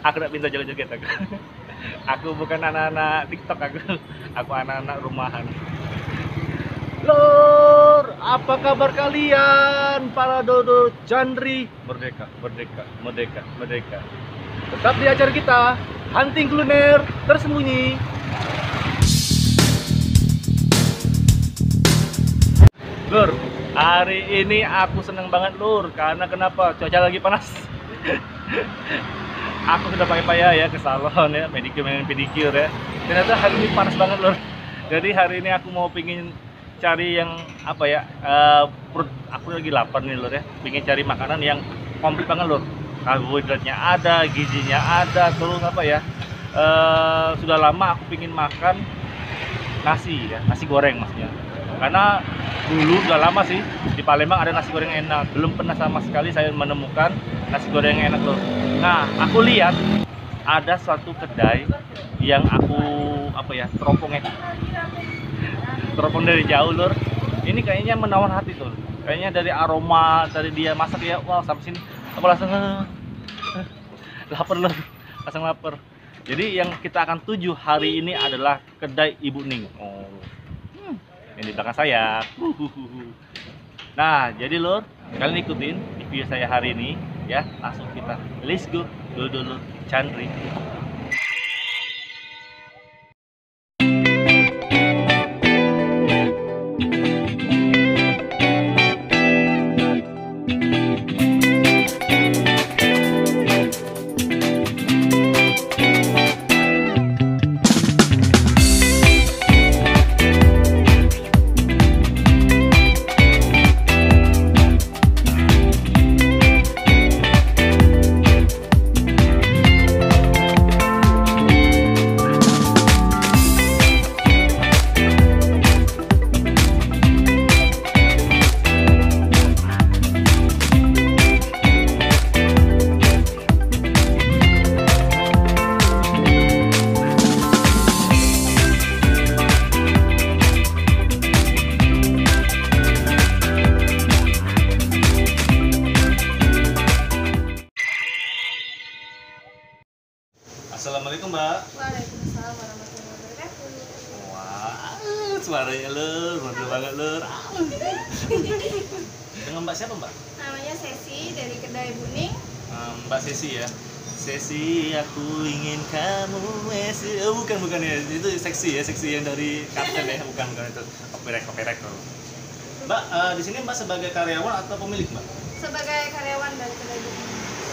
Aku tidak pintar joget-joget aku. Aku bukan anak-anak TikTok aku anak-anak rumahan. Lur, apa kabar kalian para dodo Chandri? Merdeka, merdeka, merdeka, merdeka. Tetap di acara kita, hunting kuliner tersembunyi. Lur, hari ini aku seneng banget lur, karena kenapa? Cuaca lagi panas. Aku sudah pakai payah ya ke salon ya, pedicure ya. Ternyata hari ini panas banget lur. Jadi hari ini aku mau pingin cari yang apa ya? Perut aku lagi lapar nih lur ya. Pingin cari makanan yang komplit banget lur. Karbohidratnya ada, gizinya ada, terus apa ya? Sudah lama aku pingin makan nasi ya, nasi goreng maksudnya. Karena dulu udah lama sih di Palembang ada nasi goreng enak, belum pernah sama sekali saya menemukan nasi goreng yang enak loh. Nah, aku lihat ada suatu kedai yang aku teropong dari jauh lur. Ini kayaknya menawar hati tuh, kayaknya dari aroma dari dia masak ya, wow sampai sini aku langsung lapar lur, langsung lapar. Jadi yang kita akan tuju hari ini adalah kedai Ibu Ning. Ini di belakang saya. Nah, jadi lur, kalian ikutin di video saya hari ini ya. Langsung kita let's go dulu Chandri. Assalamualaikum Mbak. Waalaikumsalam warahmatullahi wabarakatuh. Wah, suaranya lur, merdu banget lur. Dengan Mbak siapa Mbak? Namanya Sesi dari kedai Buning. Mbak Sesi ya. Sesi, aku ingin kamu Sesi. Oh, bukan ya, itu seksi ya, seksi yang dari Kapten ya, bukan itu. Copyright. Mbak, di sini Mbak sebagai karyawan atau pemilik Mbak? Sebagai karyawan dari kedai Buning.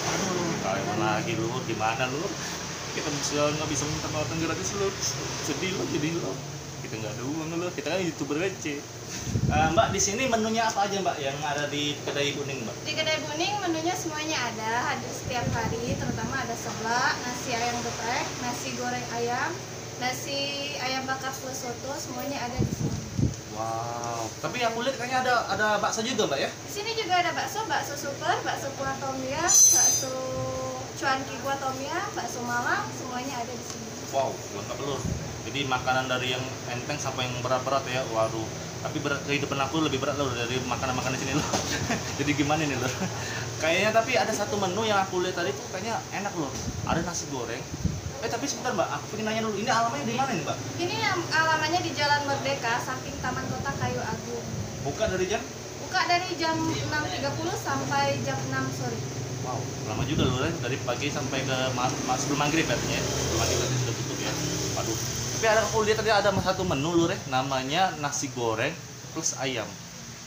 Aduh, karyawan lagi lur, gimana lur? Kita nggak bisa minta makan gratis lur, sedih lur, jadi lur. Kita nggak ada uang lur, kita kan youtuber receh. Mbak, di sini menunya apa aja Mbak yang ada di kedai Buning Mbak? Di kedai Buning menunya semuanya ada, hadir setiap hari. Terutama ada seblak, nasi ayam geprek, nasi goreng ayam, nasi ayam bakar plus soto, semuanya ada di sini. Wow, tapi aku lihat kayaknya ada bakso juga Mbak ya? Di sini juga ada bakso, bakso super, bakso kuah tom yum, bakso cuanki kuah tom yum, bakso Malang, semuanya ada di sini. Wow, lengkap lur. Jadi makanan dari yang enteng sampai yang berat-berat ya. Waduh, tapi berat kehidupan aku lebih berat lur dari makanan-makanan sini lur. Jadi gimana nih lur? Kayaknya tapi ada satu menu yang aku lihat tadi tuh kayaknya enak lur. Ada nasi goreng. Tapi sebentar Mbak, aku pengen nanya dulu, ini alamatnya di mana nih Mbak? Ini alamannya di Jalan Merdeka, samping Taman Kota Kayu Agung. Buka dari jam? Buka dari jam 6.30 sampai jam 6 sore. Wow, lama juga lur ya, dari pagi sampai ke sebelum maghrib katanya. Sebelum maghrib berarti sudah tutup ya. Waduh. Tapi aku lihat tadi ada satu menu lur ya, namanya nasi goreng plus ayam.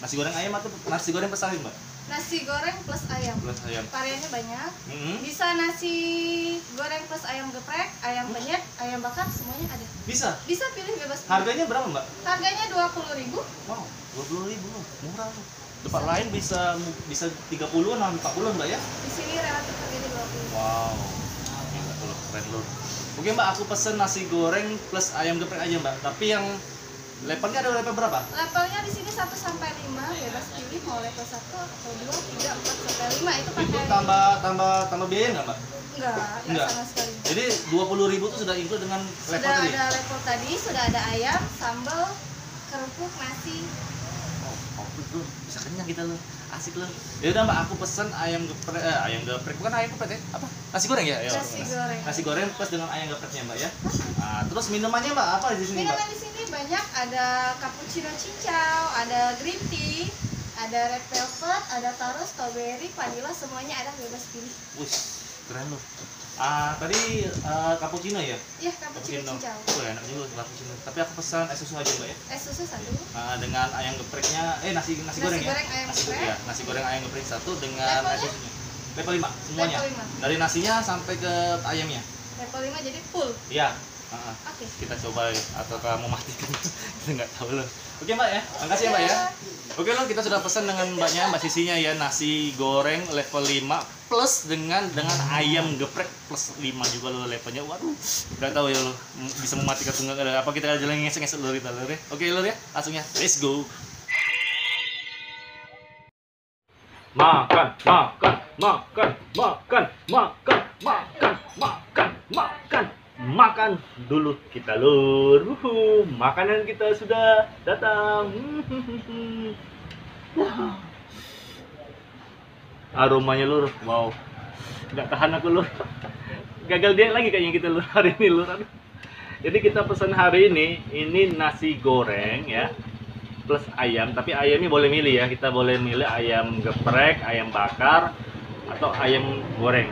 Nasi goreng ayam atau nasi goreng plus ayam Mbak? Nasi goreng plus ayam. Plus ayam. Variannya banyak. Bisa nasi goreng plus ayam geprek, ayam penyet, ayam bakar, semuanya ada. Bisa? Bisa pilih bebas. Harganya berapa Mbak? Harganya 20.000. Wow, 20.000 loh, murah loh. Tempat lain bisa 30-an, 40-an Mbak ya? Di sini relatif harganya 20. Wow, gila tuh loh, keren loh. Oke Mbak, aku pesen nasi goreng plus ayam geprek aja Mbak. Tapi yang levelnya ada level berapa? Levelnya di sini 1 sampai 5, bebas pilih mau level 1 atau 2, 3, 4 sampai 5 itu pakai. Itu tambah biaya nggak Mbak? Enggak sama sekali. Jadi 20.000 itu sudah include dengan level Sudah tadi? ada level tadi, sudah ada ayam, sambal, kerupuk, nasi. Oh, komplit loh, bisa kenyang kita loh. asik lur. Ya udah Mbak, aku pesen ayam geprek bukan ayam geprek ya? Apa? Nasi goreng ya? Ya, Nasi goreng. Nasi goreng plus dengan ayam gepreknya Mbak ya. Nah, terus minumannya Mbak apa di sini Mbak? Minuman di sini banyak, ada cappuccino cincau, ada green tea, ada red velvet, ada taro, strawberry, vanilla, semuanya ada, bebas pilih. Wih, keren loh. Tadi cappuccino ya? Iya, cappuccino cincau. Enak juga cappuccino. Tapi aku pesan es susu aja Mbak ya. Es susu satu. Dengan ayam gepreknya, nasi goreng ya? Ayam Nasi geprek. goreng, nasi goreng ayam geprek satu dengan es susunya. Level 5 semuanya. Level 5. Dari nasinya sampai ke ayamnya. Level 5 jadi full. Iya. Oke. Kita coba ya, atau kamu matikan. Kita nggak tahu loh. Oke Mbak ya, makasih ya Mbak ya. Oke loh, kita sudah pesan dengan Mbak Sisinya ya, nasi goreng level 5 plus dengan ayam geprek plus 5 juga loh levelnya. Waduh, nggak tahu ya loh, bisa mematikan atau enggak. Apa kita jalan ngesek-ngesek dulu kita loh ya. Oke loh ya, langsung ya, let's go. Makan, makan, makan, makan, makan, makan, makan, makan. Makan dulu kita lur. Makanan kita sudah datang. Aromanya lur, wow, nggak tahan aku lur. Gagal dia lagi kayaknya kita lur hari ini lur. Aduh. Jadi kita pesan hari ini nasi goreng ya, plus ayam. Tapi ayamnya boleh milih ya, kita boleh milih ayam geprek, ayam bakar, atau ayam goreng.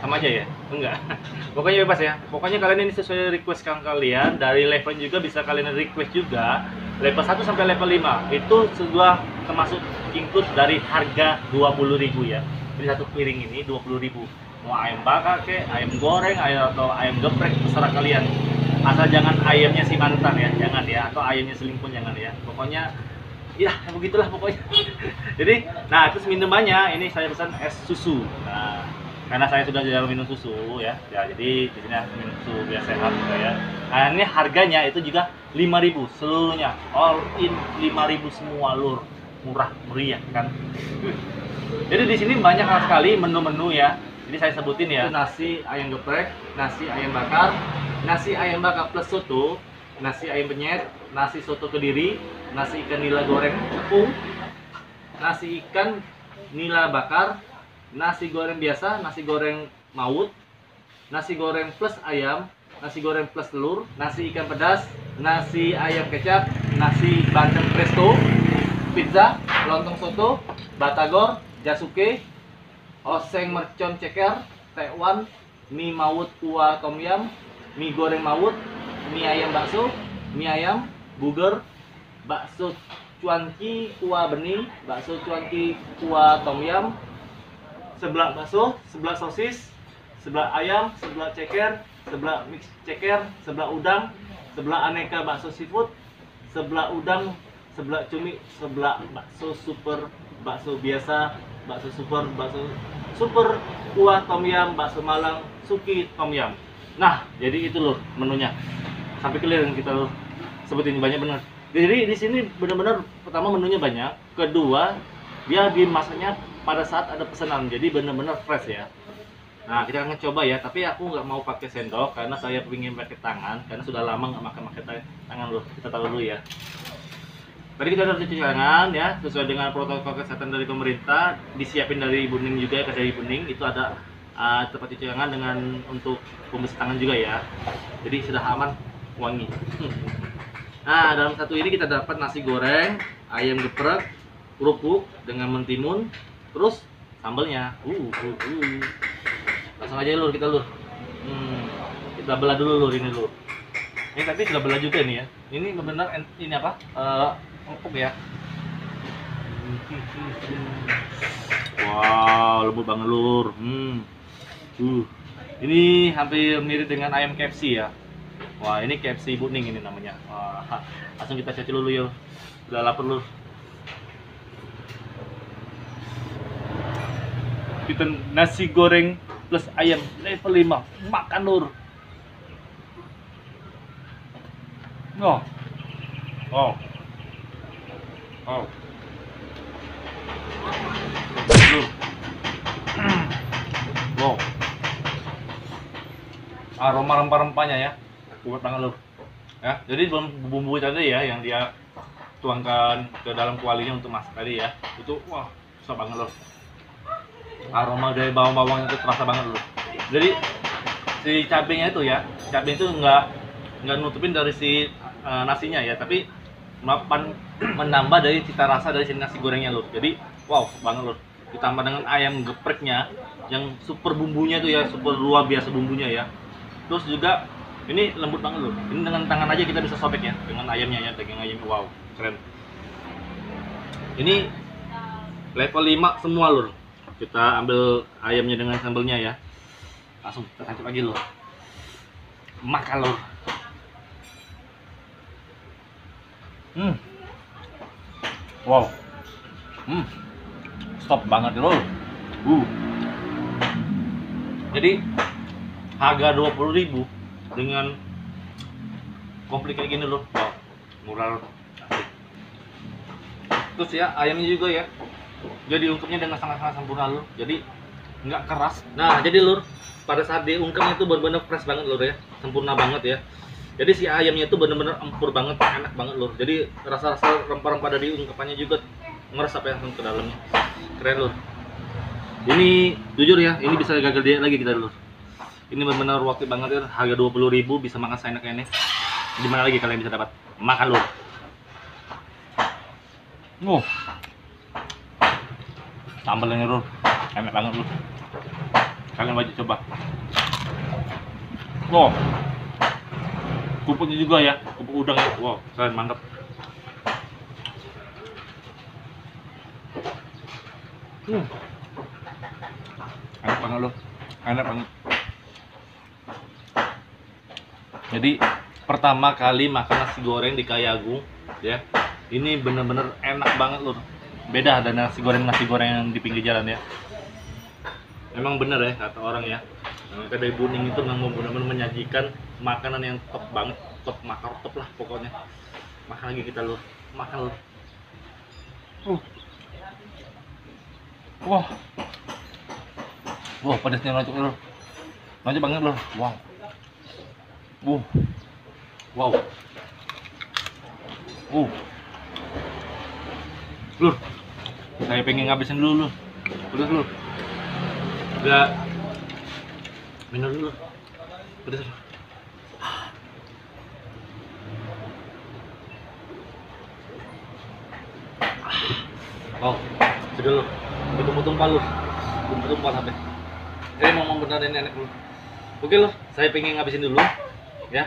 Sama aja ya? Enggak. Pokoknya bebas ya. Pokoknya kalian ini sesuai request kalian. Dari level juga bisa kalian request juga. Level 1 sampai level 5 itu sudah termasuk include dari harga 20.000 ya. Jadi satu piring ini 20.000. Mau ayam bakar ke, ayam goreng, atau ayam geprek, terserah kalian. Asal jangan ayamnya si mantan ya, jangan ya. Atau ayamnya selingkuh jangan ya. Pokoknya ya begitulah pokoknya. Jadi, nah terus minumannya ini saya pesan es susu. Nah, karena saya sudah jarang minum susu ya, jadi di sini aku minum susu biar sehat juga ya. Nah ini harganya itu juga 5.000 seluruhnya, all in 5.000 semua lur, murah meriah kan. Jadi di sini banyak sekali menu-menu ya. Jadi saya sebutin ya, nasi ayam geprek, nasi ayam bakar plus soto, nasi ayam penyet, nasi soto kediri, nasi ikan nila goreng tepung, nasi ikan nila bakar, nasi goreng biasa, nasi goreng maut, nasi goreng plus ayam, nasi goreng plus telur, nasi ikan pedas, nasi ayam kecap, nasi bandeng presto, pizza, lontong soto, batagor, jasuke, oseng mercon ceker, tekwan, mie maut kuah tom yum, mie goreng maut, mie ayam bakso, mie ayam, burger, bakso cuanki kuah bening, bakso cuanki kuah tom yum, sebelah bakso, sebelah sosis, sebelah ayam, sebelah ceker, sebelah mix ceker, sebelah udang, sebelah aneka bakso seafood, sebelah udang, sebelah cumi, sebelah bakso super, bakso biasa, bakso super kuah tom yum, bakso malang, suki tom yum. Nah, jadi itu loh menunya. Sampai clear kita loh sebutin banyak bener. Jadi di sini benar-benar pertama menunya banyak, kedua dia dimasaknya pada saat ada pesanan, jadi benar-benar fresh ya. Nah kita akan coba ya, tapi aku nggak mau pakai sendok karena saya ingin pakai tangan, karena sudah lama nggak pakai tangan loh. Kita tahu dulu ya. Tadi kita udah cuci tangan ya, sesuai dengan protokol kesehatan dari pemerintah, disiapin dari Ibu Ning juga, dari Ibu Ning itu ada tempat cuci tangan dengan untuk pembersih tangan juga ya. Jadi sudah aman, wangi. Nah dalam satu ini kita dapat nasi goreng, ayam geprek, kerupuk dengan mentimun. Terus sambalnya, langsung aja lur kita lur. Kita belah dulu lur ini lur. Ini tapi sudah belah juga nih ya. Ini benar ini apa? Empuk ya. Wow, lembut banget lur. Ini hampir mirip dengan ayam KFC ya. Wah, ini KFC Ibu Ning ini namanya. Wah, langsung kita cocok dulu yuk. Udah lapar lur. Kita nasi goreng plus ayam level 5, makan lur. Oh. Lur. Wow. Aroma rempah-rempahnya ya, kuat banget lur. Ya, jadi belum bumbu tadi ya yang dia tuangkan ke dalam kualinya untuk masak tadi ya. Itu wah, susah banget loh. Aroma dari bawang-bawangnya itu terasa banget loh. Jadi si cabenya itu ya, cabai itu nggak nutupin dari si nasinya ya, tapi menambah dari cita rasa dari si nasi gorengnya loh. Jadi wow banget loh. Ditambah dengan ayam gepreknya yang super bumbunya tuh ya, super luar biasa bumbunya ya. Terus juga ini lembut banget loh. Ini dengan tangan aja kita bisa sobek ya dengan ayamnya ya, daging ayamnya wow keren. Ini level 5 semua lur. Kita ambil ayamnya dengan sambelnya ya. Langsung kita tancap lagi lur. Makan lur. Wow. Stop banget lur. Jadi harga 20.000 dengan komplit kayak gini loh. Wow, murah loh. Terus ya ayamnya juga ya, jadi ungkepnya dengan sangat-sangat sempurna lur. Jadi nggak keras. Nah jadi lur, pada saat diungkepnya itu benar-benar fresh banget lur ya, sempurna banget ya. Jadi si ayamnya itu benar-benar empur banget, enak banget lur. Jadi rasa-rasa rempah-rempah dari ungkepannya juga meresap ya langsung ke dalamnya. Keren lur. Ini jujur ya, ini bisa gagal diet lagi kita lur. Ini benar-benar worth it banget ya, harga 20.000 bisa makan seenaknya ini. Di mana lagi kalian bisa dapat? Makan lur. Sambalnya lur, enak banget lur. Kalian wajib coba. Wow. Pupuknya juga ya, pupuk udang ya. Wow, keren mantap. Enak banget lur. Enak banget. Jadi pertama kali makan nasi goreng di Kayagung ya, ini bener-bener enak banget lur. Beda dari nasi goreng yang di pinggir jalan ya. Emang bener ya kata orang ya, kedai Buning itu memang benar-benar menyajikan makanan yang top banget, top makar top lah pokoknya. Makan lagi kita lur, makan lur. Wah pedasnya nonjok lur, nonjok banget lur. Wow. Lur, saya pengen ngabisin dulu lur. Pedas lur. Udah minum dulu. Pedas lur. Wow, sudah lur. Tumpah lur. Tumpah sampai. Ini mau benar ini enak lur. Oke lur, saya pengen ngabisin dulu ya.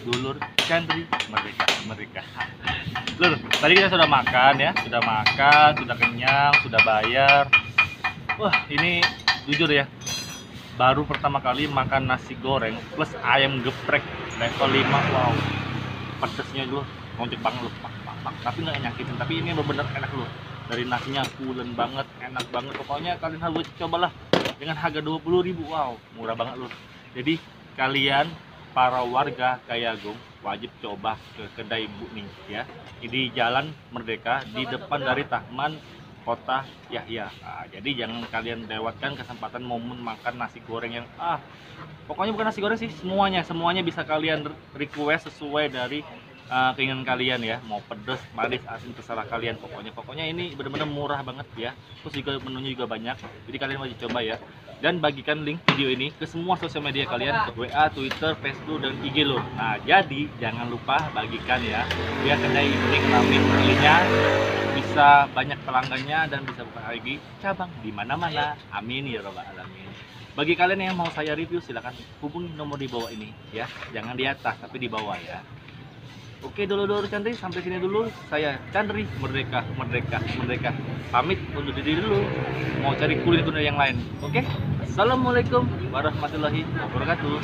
Dulur Chandri merdeka. Lur, tadi kita sudah makan ya, sudah kenyang, sudah bayar. Wah, ini jujur ya, baru pertama kali makan nasi goreng plus ayam geprek level 5. Wow, pedesnya lur, ngocek banget lur, tapi nggak nyakitin. Tapi ini benar-benar enak lur. Dari nasinya pulen banget, enak banget. Pokoknya kalian harus cobalah dengan harga 20.000. Wow, murah banget lur. Jadi kalian para warga Kayagung wajib coba ke kedai Buning ya. Di Jalan Merdeka di depan dari Taman Kota Yahya. Nah, jadi jangan kalian lewatkan kesempatan momen makan nasi goreng yang pokoknya bukan nasi goreng sih, semuanya bisa kalian request sesuai dari keinginan kalian ya, mau pedas, manis, asin terserah kalian. Pokoknya ini benar-benar murah banget ya. Terus juga menunya juga banyak, jadi kalian wajib coba ya. Dan bagikan link video ini ke semua sosial media kalian, ke WA, Twitter, Facebook, dan IG lo. Nah jadi jangan lupa bagikan ya, biar kedai ini rame belinya, bisa banyak pelanggannya dan bisa buka lagi cabang di mana-mana. Amin ya robbal alamin. Bagi kalian yang mau saya review silahkan hubungi nomor di bawah ini ya, jangan di atas tapi di bawah ya. Oke dulur-dulur Chandri, sampai sini dulu. Saya Chandri, merdeka. Pamit undur diri dulu. Mau cari kuliner yang lain. Oke. Assalamualaikum warahmatullahi wabarakatuh.